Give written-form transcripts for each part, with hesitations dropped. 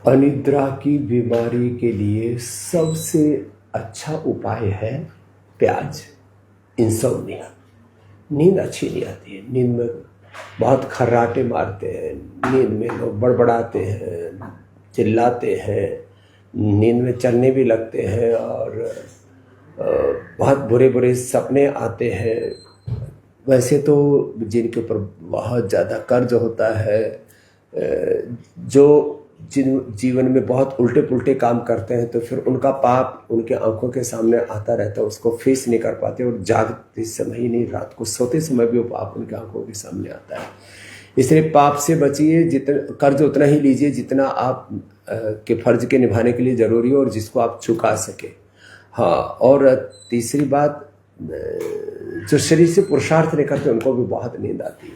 अनिद्रा की बीमारी के लिए सबसे अच्छा उपाय है प्याज। इंसोम्निया, नींद अच्छी नहीं आती है, नींद में बहुत खर्राटे मारते हैं, नींद में लोग बड़बड़ाते हैं, चिल्लाते हैं, नींद में चलने भी लगते हैं और बहुत बुरे बुरे सपने आते हैं। वैसे तो जिनके ऊपर बहुत ज़्यादा कर्ज होता है, जो जीवन में बहुत उल्टे पुल्टे काम करते हैं, तो फिर उनका पाप उनके आंखों के सामने आता रहता है, उसको फेस नहीं कर पाते और जागते समय ही नहीं, रात को सोते समय भी वो पाप उनके आंखों के सामने आता है। इसलिए पाप से बचिए, जितना कर्ज उतना ही लीजिए जितना आप के फर्ज के निभाने के लिए ज़रूरी हो और जिसको आप चुका सके। हाँ, और तीसरी बात, जो शरीर से पुरुषार्थ नहीं करते उनको भी बहुत नींद आती है।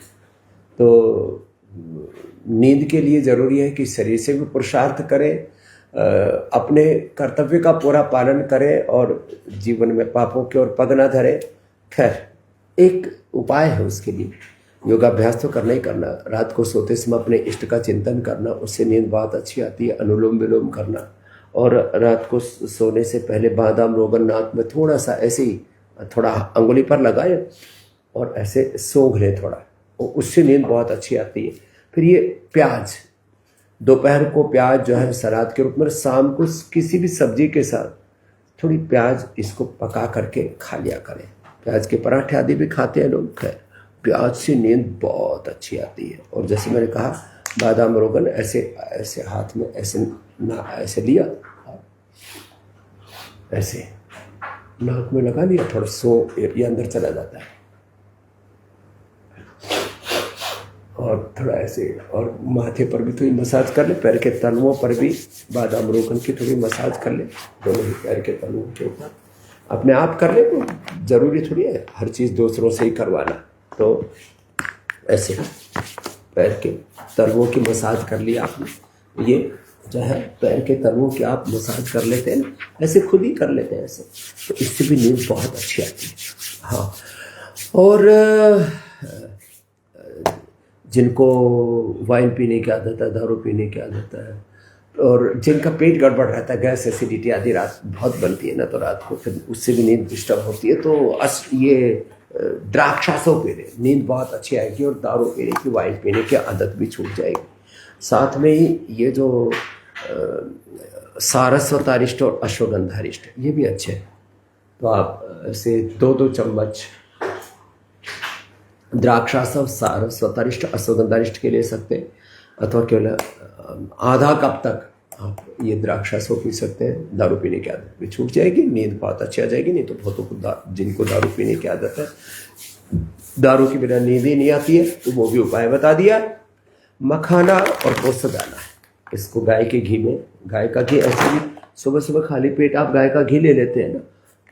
तो नींद के लिए ज़रूरी है कि शरीर से भी पुरुषार्थ करें, अपने कर्तव्य का पूरा पालन करें और जीवन में पापों की ओर पग न धरे। खैर, एक उपाय है उसके लिए, योगाभ्यास तो करना ही करना। रात को सोते समय अपने इष्ट का चिंतन करना, उससे नींद बहुत अच्छी आती है। अनुलोम विलोम करना, और रात को सोने से पहले बादाम रोगन नाक में थोड़ा सा ऐसे ही थोड़ा अंगुली पर लगाए और ऐसे सूंघ लें थोड़ा, और उससे नींद बहुत अच्छी आती है। फिर ये प्याज, दोपहर को प्याज जो है सलाद के रूप में, शाम को किसी भी सब्जी के साथ थोड़ी प्याज इसको पका करके खा लिया करें। प्याज के पराठे आदि भी खाते हैं लोग। खैर, प्याज से नींद बहुत अच्छी आती है। और जैसे मैंने कहा, बादाम रोगन ऐसे ऐसे हाथ में ऐसे लिया, ऐसे नाक में लगा लिया, थोड़ा ये अंदर चला जाता है, और थोड़ा ऐसे, और माथे पर भी थोड़ी मसाज कर ले, पैर के तलवों पर भी बादाम रोगन की थोड़ी मसाज कर ले, दोनों ही पैर के तलवों के ऊपर अपने आप कर ले। तो जरूरी थोड़ी है हर चीज़ दूसरों से ही करवाना। तो ऐसे पैर के तलवों की मसाज कर लिया आपने, ये जो है पैर के तलवों की आप मसाज कर लेते हैं, ऐसे खुद ही कर लेते हैं ऐसे, तो इससे भी नींद बहुत अच्छी आती है। हाँ, और जिनको वाइन पीने की आदत है, दारू पीने की आदत है, और जिनका पेट गड़बड़ रहता है, गैस एसिडिटी आदि रात बहुत बनती है ना, तो रात को फिर उससे भी नींद डिस्टर्ब होती है, तो ये द्राक्षासो पीने, नींद बहुत अच्छी आएगी और दारू पीने की, वाइन पीने की आदत भी छूट जाएगी। साथ में ही ये जो सारस्वतारिष्ट और अश्वगंधारिष्ट, ये भी अच्छे हैं। तो आप ऐसे 2-2 चम्मच द्राक्षासव, सारस्वतारिष्ट, अश्वगंधारिष्ट के ले सकते हैं, अथवा केवल आधा कप तक आप ये द्राक्षासव पी सकते हैं। दारू पीने की आदत भी छूट जाएगी, नींद बहुत अच्छी आ जाएगी। नहीं तो बहुतों को, जिनको दारू पीने की आदत है, दारू के बिना नींद ही नहीं आती है, तो वो भी उपाय बता दिया। मखाना और पोस्तदाना है, इसको गाय के घी में, गाय का घी ऐसे भी सुबह सुबह खाली पेट आप गाय का घी ले लेते हैं ना,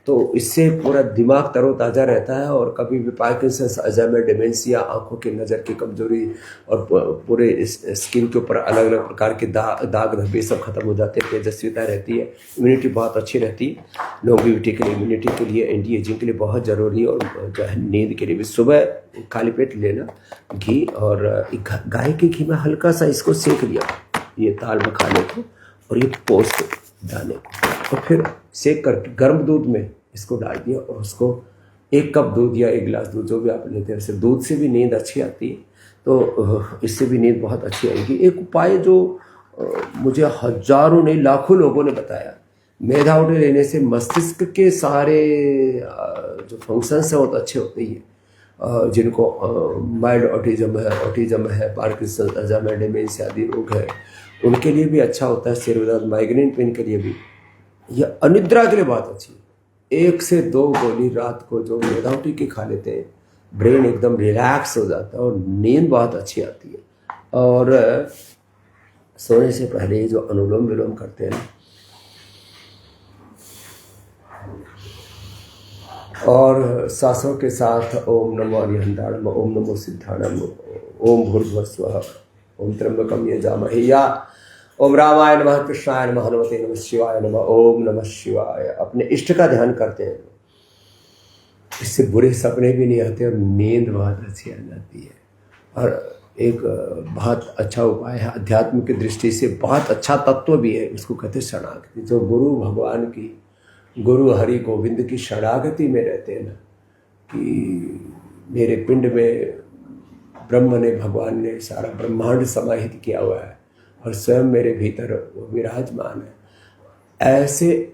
तो इससे पूरा दिमाग तरोताज़ा रहता है, और कभी भी पार्किंसंस, अल्जाइमर, डिमेंशिया, आंखों की नज़र की कमजोरी और पूरे स्किन के ऊपर अलग अलग प्रकार के दाग धब्बे सब खत्म हो जाते हैं। तेजस्विता रहती है, इम्यूनिटी बहुत अच्छी रहती है। लॉन्गेविटी के लिए, इम्यूनिटी के लिए, एंटी एजिंग के लिए बहुत ज़रूरी है। और जो है नींद के लिए भी सुबह खाली पेट लेना घी, और गाय के घी में हल्का सा इसको सेक लिया, ये ताल मखाने को और ये पोस्त दाने को, और फिर सेक कर गर्म दूध में इसको डाल दिया, और उसको 1 कप दूध या 1 गिलास दूध, जो भी आप लेते हैं, दूध से भी नींद अच्छी आती है। तो इससे भी नींद बहुत अच्छी आएगी। एक उपाय जो मुझे हजारों नहीं लाखों लोगों ने बताया, मेधावटी लेने से मस्तिष्क के सारे जो फंक्शंस हैं वो तो अच्छे होते ही हैं। जिनको माइल्ड ऑटिज्म है, पार्किंसन, अल्जाइमर, डिमेंशिया आदि रोग है, उनके लिए भी अच्छा होता है। सिर दर्द, माइग्रेन पेन के लिए भी, यह अनिद्रा के लिए बहुत अच्छी है। 1 से 2 गोली रात को जो मेधावटी की खा लेते हैं, ब्रेन एकदम रिलैक्स हो जाता है और नींद बहुत अच्छी आती है। और सोने से पहले जो अनुलोम विलोम करते हैं, और सांसों के साथ ओम नमो अरिहंताणम, ओम नमो सिद्धाणम, ओम भूर्भुवस्सुवः, ओम त्र्यंबकम यजामहे, या ओम रामाय नमः, कृष्णाय नमः, हनुमते नमः, शिवाय नमः, ओम नमः शिवाय, अपने इष्ट का ध्यान करते हैं। इससे बुरे सपने भी नहीं आते और नींद बहुत अच्छी आ जाती है। और एक बहुत अच्छा उपाय है, अध्यात्म की दृष्टि से बहुत अच्छा तत्व भी है, उसको कहते हैं शरणागति। जो गुरु भगवान की, गुरु हरि गोविंद की शरणागति में रहते हैं ना, कि मेरे पिंड में ब्रह्म ने, भगवान ने सारा ब्रह्मांड समाहित किया हुआ है और स्वयं मेरे भीतर वो विराजमान है, ऐसे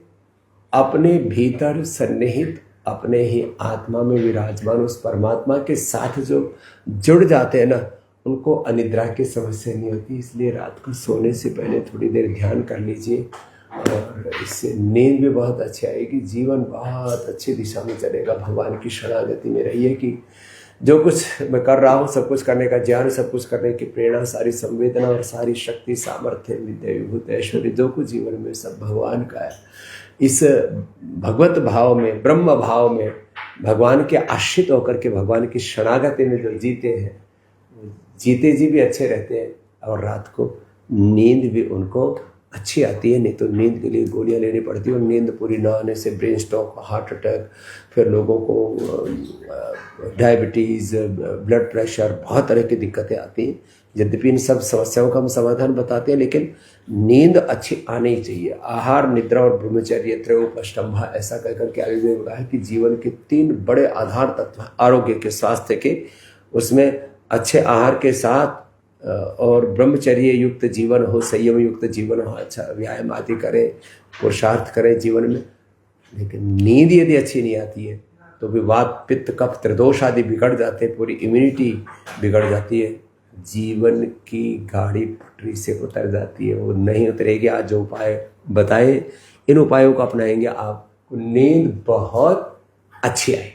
अपने भीतर सन्निहित अपने ही आत्मा में विराजमान उस परमात्मा के साथ जो जुड़ जाते हैं ना, उनको अनिद्रा की समस्या नहीं होती। इसलिए रात को सोने से पहले थोड़ी देर ध्यान कर लीजिए और इससे नींद भी बहुत अच्छी आएगी, जीवन बहुत अच्छी दिशा में चलेगा। भगवान की शरणागति में रहिए कि जो कुछ मैं कर रहा हूँ, सब कुछ करने का ज्ञान, सब कुछ करने की प्रेरणा, सारी संवेदना और सारी शक्ति, सामर्थ्य, विद्या, विभूति, ऐश्वर्य, जो कुछ जीवन में सब भगवान का है। इस भगवत भाव में, ब्रह्म भाव में, भगवान के आश्रित होकर के भगवान की शरणागति में जो जीते हैं, जीते जी भी अच्छे रहते हैं और रात को नींद भी उनको अच्छी आती है। नहीं तो नींद के लिए गोलियां लेनी पड़ती है और नींद पूरी ना आने से ब्रेन स्ट्रोक, हार्ट अटैक, फिर लोगों को डायबिटीज़, ब्लड प्रेशर, बहुत तरह की दिक्कतें आती हैं। यद्यपि इन सब समस्याओं का हम समाधान बताते हैं, लेकिन नींद अच्छी आनी ही चाहिए। आहार, निद्रा और ब्रह्मचर्य त्रयोपष्टम्भा, ऐसा कहकर के आयुर्वेद में कहा है कि जीवन के 3 बड़े आधार तत्व आरोग्य के, स्वास्थ्य के, उसमें अच्छे आहार के साथ और ब्रह्मचर्य युक्त जीवन हो, संयम युक्त जीवन हो, अच्छा व्यायाम आदि करें, पुरुषार्थ करें जीवन में। लेकिन नींद यदि अच्छी नहीं आती है तो भी वात, पित्त, कफ, त्रिदोष आदि बिगड़ जाते हैं, पूरी इम्यूनिटी बिगड़ जाती है, जीवन की गाड़ी पटरी से उतर जाती है, वो नहीं उतरेगी। आज जो उपाय बताए, इन उपायों को अपनाएंगे, आपको नींद बहुत अच्छी आएगी।